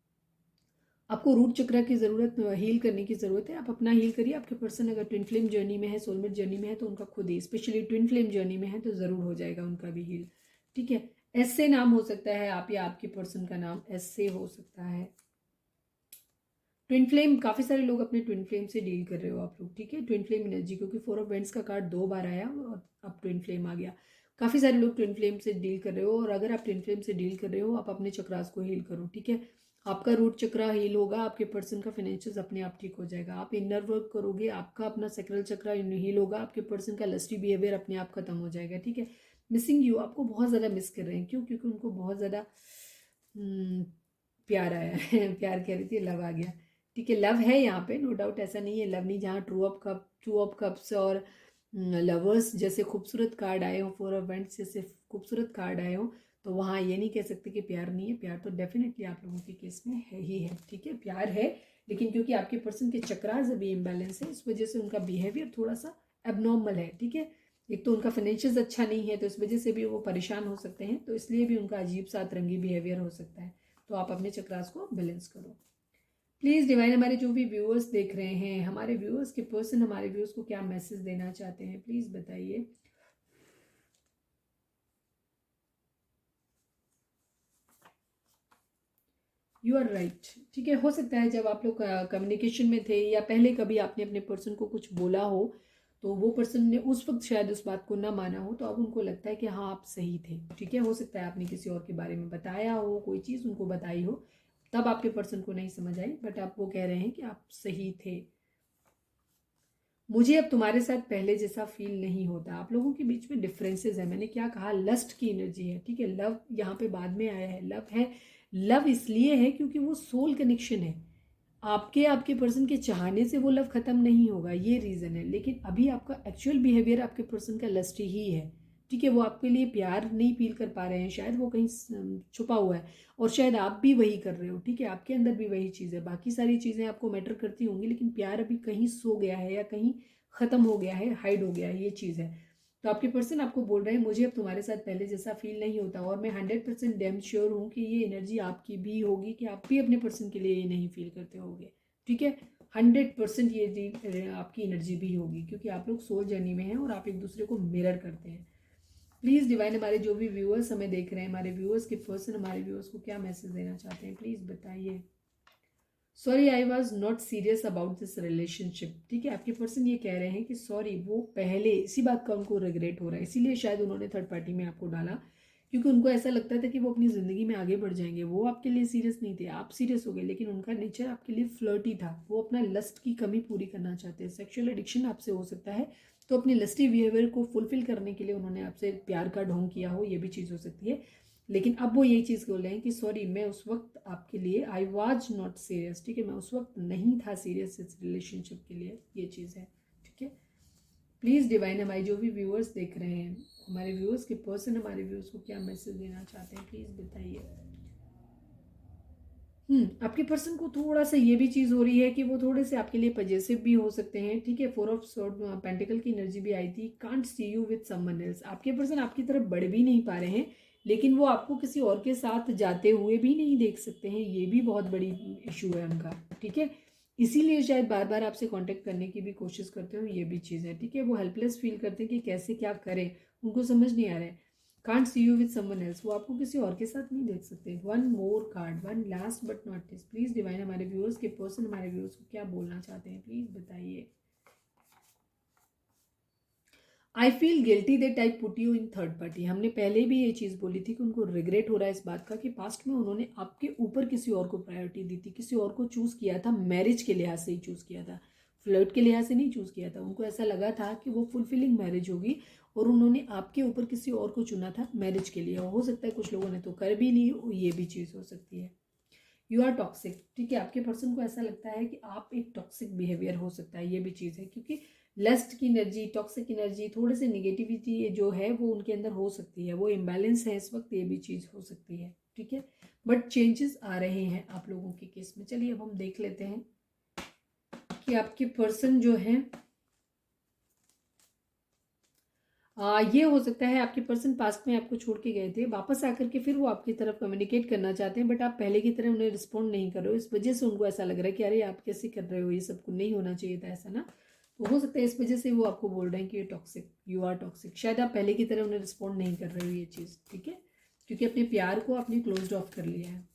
आपको रूट चक्र की ज़रूरत, हील करने की ज़रूरत है। आप अपना हील करिए। आपके पर्सन अगर ट्विन फ्लेम जर्नी में है, सोलमेट जर्नी में है, तो उनका खुद ही, स्पेशली ट्विन फ्लेम जर्नी में है तो ज़रूर हो जाएगा उनका भी हील, ठीक है। एस से नाम हो सकता है आप या आपके पर्सन का नाम एस से हो सकता है। ट्विन फ्लेम, काफ़ी सारे लोग अपने ट्विन फ्लेम से डील कर रहे हो आप लोग, ठीक है। ट्विन फ्लेम एनर्जी, क्योंकि फोर ऑफ वेंट्स का कार्ड 2 बार आया और अब ट्विन फ्लेम आ गया। काफ़ी सारे लोग ट्विन फ्लेम से डील कर रहे हो, और अगर आप ट्विन फ्लेम से डील कर रहे हो, आप अपने चक्रास को हील करो, ठीक है। आपका रूट चक्रा हील होगा, आपके पर्सन का फाइनेंशियल अपने आप ठीक हो जाएगा। आप इनर वर्क करोगे, आपका अपना सेक्रल चक्रा हील होगा, आपके पर्सन का लस्टी बिहेवियर अपने आप खत्म हो जाएगा, ठीक है। मिसिंग यू, आपको बहुत ज़्यादा मिस कर रहे हैं, क्यों? क्योंकि उनको बहुत ज़्यादा प्यार आया है प्यार कह रही थी, लव आ गया, ठीक है। लव है यहाँ पे, नो डाउट, ऐसा नहीं है लव नहीं। जहाँ टू ऑफ कप्स और लवर्स जैसे खूबसूरत कार्ड आए हो, फोर ऑफ वेंट्स जैसे खूबसूरत कार्ड आए हो, तो वहाँ ये नहीं कह सकते कि प्यार नहीं है। प्यार तो डेफिनेटली आप लोगों के केस में है ही है, ठीक है, प्यार है। लेकिन क्योंकि आपके पर्सन के चक्रास अभी इम्बैलेंस है, इस वजह से उनका बिहेवियर थोड़ा सा एबनॉर्मल है, ठीक है। एक तो उनका फाइनेंशियल अच्छा नहीं है, तो इस वजह से भी वो परेशान हो सकते हैं, तो इसलिए भी उनका अजीब सा अतरंगी बिहेवियर हो सकता है। तो आप अपने चक्रास को बैलेंस करो प्लीज़ डिवाइन। हमारे जो भी व्यूअर्स देख रहे हैं, हमारे व्यूअर्स के पर्सन हमारे व्यूअर्स को क्या मैसेज देना चाहते हैं, प्लीज़ बताइए। यू आर राइट, ठीक है। हो सकता है जब आप लोग कम्युनिकेशन में थे या पहले कभी आपने अपने पर्सन को कुछ बोला हो, तो वो पर्सन ने उस वक्त शायद उस बात को ना माना हो, तो अब उनको लगता है कि हाँ आप सही थे, ठीक है। हो सकता है आपने किसी और के बारे में बताया हो, कोई चीज़ उनको बताई हो, तब आपके पर्सन को नहीं समझ आई, बट आप वो कह रहे हैं कि आप सही थे। मुझे अब तुम्हारे साथ पहले जैसा फील नहीं होता। आप लोगों के बीच में डिफरेंसेस है। मैंने क्या कहा, लस्ट की एनर्जी है, ठीक है। लव यहाँ पे बाद में आया है, लव है। लव इसलिए है क्योंकि वो सोल कनेक्शन है। आपके पर्सन के चाहने से वो लव खत्म नहीं होगा, ये रीज़न है। लेकिन अभी आपका एक्चुअल बिहेवियर आपके पर्सन का लस्ट ही है, ठीक है। वो आपके लिए प्यार नहीं फील कर पा रहे हैं, शायद वो कहीं छुपा हुआ है, और शायद आप भी वही कर रहे हो, ठीक है। आपके अंदर भी वही चीज़ है। बाकी सारी चीज़ें आपको मैटर करती होंगी, लेकिन प्यार अभी कहीं सो गया है या कहीं ख़त्म हो गया है, हाइड हो गया है, ये चीज़ है। तो आपके पर्सन आपको बोल रहे हैं मुझे अब तुम्हारे साथ पहले जैसा फील नहीं होता, और मैं 100% डैम श्योर हूँ कि ये एनर्जी आपकी भी होगी, कि आप भी अपने पर्सन के लिए ये नहीं फील करते होंगे, ठीक है। 100% ये आपकी एनर्जी भी होगी, क्योंकि आप लोग सोल जर्नी में हैं और आप एक दूसरे को मिरर करते हैं। प्लीज़ डिवाइन, हमारे जो भी व्यूअर्स हमें देख रहे हैं, हमारे व्यूअर्स के पर्सन हमारे व्यूअर्स को क्या मैसेज देना चाहते हैं, प्लीज़ बताइए। Sorry I was not serious about this relationship, ठीक है। आपके पर्सन ये कह रहे हैं कि सॉरी, वो पहले इसी बात का उनको रिग्रेट हो रहा है, इसीलिए शायद उन्होंने थर्ड पार्टी में आपको डाला, क्योंकि उनको ऐसा लगता था कि वो अपनी ज़िंदगी में आगे बढ़ जाएंगे। वो आपके लिए सीरियस नहीं थे, आप सीरियस हो गए, लेकिन उनका नेचर आपके लिए फ्लर्टी था। वो अपना लस्ट की कमी पूरी करना चाहते हैं। सेक्सुअल एडिक्शन आपसे हो सकता है, तो अपनी लस्टी बिहेवियर को फुलफिल करने के लिए उन्होंने आपसे प्यार का ढोंग किया हो, ये भी चीज़ हो सकती है। लेकिन अब वो यही चीज़ बोल रहे हैं कि सॉरी, मैं उस वक्त आपके लिए आई वाज नॉट सीरियस, ठीक है। मैं उस वक्त नहीं था सीरियस इस रिलेशनशिप के लिए, ये चीज़ है, ठीक है। प्लीज़ डिवाइन, हमारे जो भी व्यूअर्स देख रहे हैं, हमारे व्यूअर्स के पर्सन हमारे व्यूअर्स को क्या मैसेज देना चाहते हैं, प्लीज़ बताइए। आपके पर्सन को थोड़ा सा ये भी चीज़ हो रही है कि वो थोड़े से आपके लिए पजेसिव भी हो सकते हैं, ठीक है। 4 ऑफ स्वॉर्ड पेंटिकल की एनर्जी भी आई थी। Can't see you with someone else, आपके पर्सन आपकी तरफ बढ़ भी नहीं पा रहे हैं, लेकिन वो आपको किसी और के साथ जाते हुए भी नहीं देख सकते हैं, ये भी बहुत बड़ी इशू है उनका, ठीक है। इसीलिए शायद बार बार आपसे कांटेक्ट करने की भी कोशिश करते हो, ये भी चीज़ है, ठीक है। वो हेल्पलेस फील करते हैं कि कैसे क्या करें, उनको समझ नहीं आ रहा है। Can't see you with someone else, वो आपको किसी और के साथ नहीं देख सकते। One more card, one last but not list, please divine, हमारे व्यूअर्स के पर्सन हमारे व्यूअर्स को क्या बोलना चाहते हैं, प्लीज बताइए। I feel guilty that I put you in third party, हमने पहले भी ये चीज़ बोली थी कि उनको रिग्रेट हो रहा है इस बात का कि पास्ट में उन्होंने आपके ऊपर किसी और को प्रायोरिटी दी थी, किसी और को चूज़ किया था, मैरिज के लिहाज से ही चूज़ किया था, फ्लर्ट के लिहाज से नहीं चूज़ किया था। उनको ऐसा लगा था कि वो फुलफिलिंग मैरिज होगी, और उन्होंने आपके ऊपर किसी और को चुना था मैरिज के लिए। और हो सकता है कुछ लोगों ने तो कर भी ली, ये भी चीज़ हो सकती है। यू आर टॉक्सिक, ठीक है। आपके पर्सन को ऐसा लगता है कि आप एक टॉक्सिक बिहेवियर हो सकता है, ये भी चीज़ है, क्योंकि लस्ट की एनर्जी, टॉक्सिक एनर्जी, थोड़े से निगेटिविटी जो है वो उनके अंदर हो सकती है, वो इम्बैलेंस है इस वक्त, ये भी चीज़ हो सकती है, ठीक है। बट चेंजेस आ रहे हैं आप लोगों के केस में। चलिए अब हम देख लेते हैं कि आपके पर्सन जो है, ये हो सकता है आपके पर्सन पास्ट में आपको छोड़ के गए थे, वापस आकर के फिर वो आपकी तरफ कम्युनिकेट करना चाहते हैं, बट आप पहले की तरह उन्हें रिस्पॉन्ड नहीं कर रहे हो। इस वजह से उनको ऐसा लग रहा है कि अरे आप कैसे कर रहे हो, ये सब कुछ नहीं होना चाहिए था ऐसा ना। तो हो सकता है इस वजह से वो आपको बोल रहे हैं कि ये टॉक्सिक, यू आर टॉक्सिक। शायद आप पहले की तरह उन्हें रिस्पॉन्ड नहीं कर रहे हो, ये चीज़, ठीक है, क्योंकि अपने प्यार को आपने क्लोज ऑफ कर लिया है।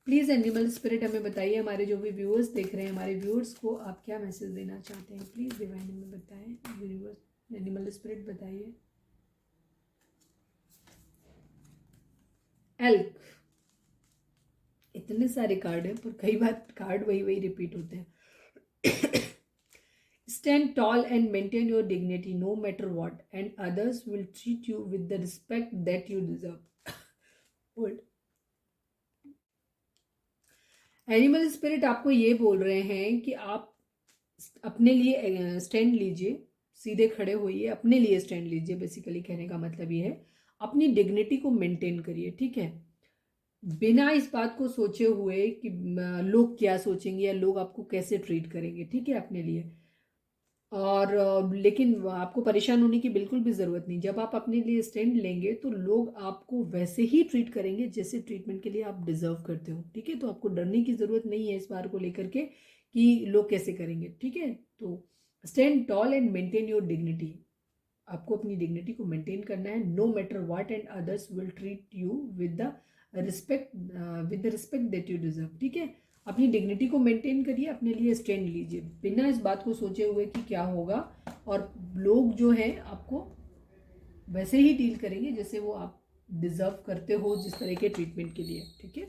प्लीज़ एनिमल स्पिरिट हमें बताइए, हमारे जो भी व्यूअर्स देख रहे हैं, हमारे व्यूअर्स को आप क्या मैसेज देना चाहते हैं, प्लीज़ डिवाइन हमें बताएं। यूनिवर्स एनिमल स्पिरिट बताइए। एल्क, इतने सारे कार्ड हैं पर कई बार कार्ड वही वही रिपीट होते हैं। Stand tall and maintain your dignity no matter what, and others will treat you with the respect that you deserve. Animal spirit आपको ये बोल रहे हैं कि आप अपने लिए स्टैंड लीजिए, सीधे खड़े होइए, अपने लिए स्टैंड लीजिए। बेसिकली कहने का मतलब ये है, अपनी डिग्निटी को मेंटेन करिए, ठीक है। बिना इस बात को सोचे हुए कि लोग क्या सोचेंगे या लोग आपको कैसे ट्रीट करेंगे, ठीक है, अपने लिए। और लेकिन आपको परेशान होने की बिल्कुल भी ज़रूरत नहीं। जब आप अपने लिए स्टैंड लेंगे तो लोग आपको वैसे ही ट्रीट करेंगे जैसे ट्रीटमेंट के लिए आप डिजर्व करते हो, ठीक है। तो आपको डरने की ज़रूरत नहीं है इस बार को लेकर के कि लोग कैसे करेंगे, ठीक है। तो stand tall and maintain your dignity, आपको अपनी डिग्निटी को मेंटेन करना है। No matter what and others will treat you with the respect that you deserve, ठीक है। अपनी डिग्निटी को मेंटेन करिए, अपने लिए स्टैंड लीजिए बिना इस बात को सोचे हुए कि क्या होगा, और लोग जो है आपको वैसे ही डील करेंगे जैसे वो आप डिजर्व करते हो, जिस तरह के ट्रीटमेंट के लिए। ठीक है,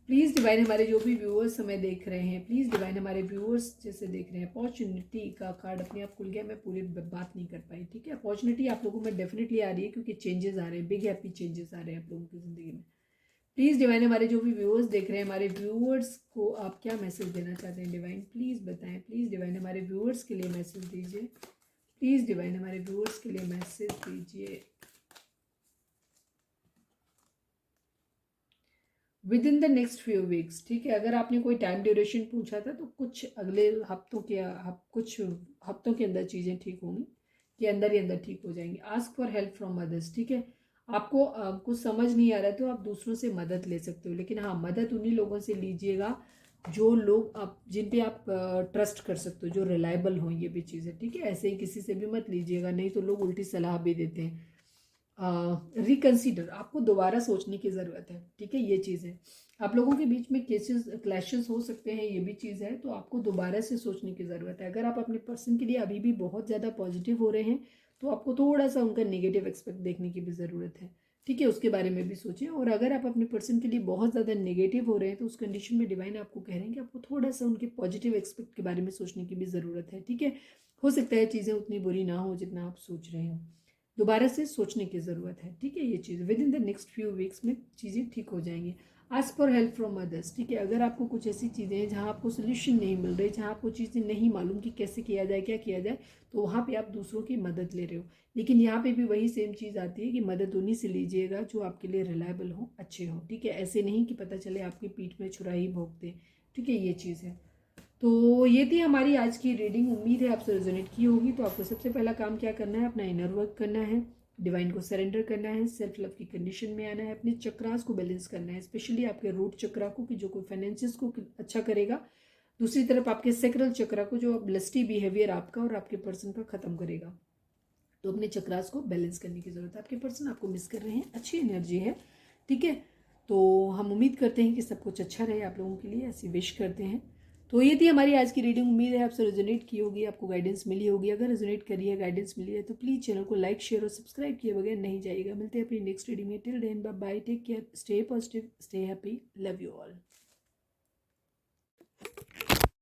प्लीज़ डिवाइन हमारे जो भी व्यूअर्स हमें देख रहे हैं, प्लीज़ डिवाइन हमारे व्यूअर्स जैसे देख रहे हैं, अपॉर्चुनिटी का कार्ड अपने आप खुल गया, मैं पूरी बात नहीं कर पाई। ठीक है, अपॉर्चुनिटी आप लोगों में डेफिनेटली आ रही है क्योंकि चेंजेस आ रहे हैं, बिग हैप्पी चेंजेस आ रहे हैं आप लोगों की ज़िंदगी में। प्लीज़ डिवाइन हमारे जो भी व्यूअर्स देख रहे हैं, हमारे व्यूअर्स को आप क्या मैसेज देना चाहते हैं डिवाइन, प्लीज़ बताएं। प्लीज़ डिवाइन हमारे व्यूअर्स के लिए मैसेज दीजिए, प्लीज़ डिवाइन हमारे व्यूअर्स के लिए मैसेज दीजिए। With in the next few weeks, ठीक है, अगर आपने कोई टाइम ड्यूरेशन पूछा था तो कुछ अगले हफ्तों के कुछ हफ्तों के अंदर चीज़ें ठीक होंगी, कि अंदर ही अंदर ठीक हो जाएंगी। Ask for help from others, ठीक है, आपको कुछ समझ नहीं आ रहा है तो आप दूसरों से मदद ले सकते हो, लेकिन हाँ, मदद उन्हीं लोगों से लीजिएगा जो लोग आप जिन पे आप ट्रस्ट कर सकते हो, जो रिलायबल हों, ये भी चीज़ है। ठीक है, ऐसे ही किसी से भी मत लीजिएगा, नहीं तो लोग उल्टी सलाह भी देते हैं। रिकंसीडर, आपको दोबारा सोचने की ज़रूरत है। ठीक है, ये चीज़ है, आप लोगों के बीच में केसेस क्लैशेस हो सकते हैं, ये भी चीज़ है, तो आपको दोबारा से सोचने की ज़रूरत है। अगर आप अपने पर्सन के लिए अभी भी बहुत ज़्यादा पॉजिटिव हो रहे हैं तो आपको थोड़ा सा उनका नेगेटिव एक्सपेक्ट देखने की भी ज़रूरत है। ठीक है, उसके बारे में भी सोचें। और अगर आप अपने पर्सन के लिए बहुत ज़्यादा नेगेटिव हो रहे हैं तो उस कंडीशन में डिवाइन आपको कह रहे हैं कि आपको थोड़ा सा उनके पॉजिटिव एक्सपेक्ट के बारे में सोचने की भी ज़रूरत है। ठीक है, हो सकता है चीज़ें उतनी बुरी ना हो जितना आप सोच रहे हो, दोबारा से सोचने की ज़रूरत है। ठीक है, ये चीज़ within the next few weeks में चीज़ें ठीक हो जाएंगी। Ask for help from others, ठीक है, अगर आपको कुछ ऐसी चीज़ें हैं जहाँ आपको सोल्यूशन नहीं मिल रही, जहाँ आपको चीज़ें नहीं मालूम कि कैसे किया जाए, क्या किया जाए, तो वहाँ पे आप दूसरों की मदद ले रहे हो। लेकिन यहाँ पे भी वही सेम चीज़ आती है कि मदद उन्हीं से लीजिएगा जो आपके लिए रिलायबल हो, अच्छे हो। ठीक है, ऐसे नहीं कि पता चले आपकी पीठ में छुरा ही भोंकते। ठीक है, ये चीज़ है। तो ये थी हमारी आज की रीडिंग, उम्मीद है आपसे रेजोनेट की होगी। तो आपको सबसे पहला काम क्या करना है, अपना इनर वर्क करना है, डिवाइन को सरेंडर करना है, सेल्फ लव की कंडीशन में आना है, अपने चक्रास को बैलेंस करना है, स्पेशली आपके रूट चक्रा को, कि जो कोई फाइनेंसिस को अच्छा करेगा, दूसरी तरफ आपके सेक्रल चक्रा को जो ब्लस्टी बिहेवियर आपका और आपके पर्सन का खत्म करेगा। तो अपने चक्रास को बैलेंस करने की जरूरत है। आपके पर्सन आपको मिस कर रहे हैं, अच्छी एनर्जी है। ठीक है, तो हम उम्मीद करते हैं कि सब कुछ अच्छा रहे आप लोगों के लिए, ऐसी विश करते हैं। तो ये थी हमारी आज की रीडिंग, उम्मीद है आपसे रेजोनेट की होगी, आपको गाइडेंस मिली होगी। अगर रेजोनेट करी है, गाइडेंस मिली है, तो प्लीज़ चैनल को लाइक, शेयर और सब्सक्राइब किए बगैर नहीं जाइएगा। मिलते हैं अपनी नेक्स्ट रीडिंग में। Till then bye bye, take care, stay positive, stay happy, love you all.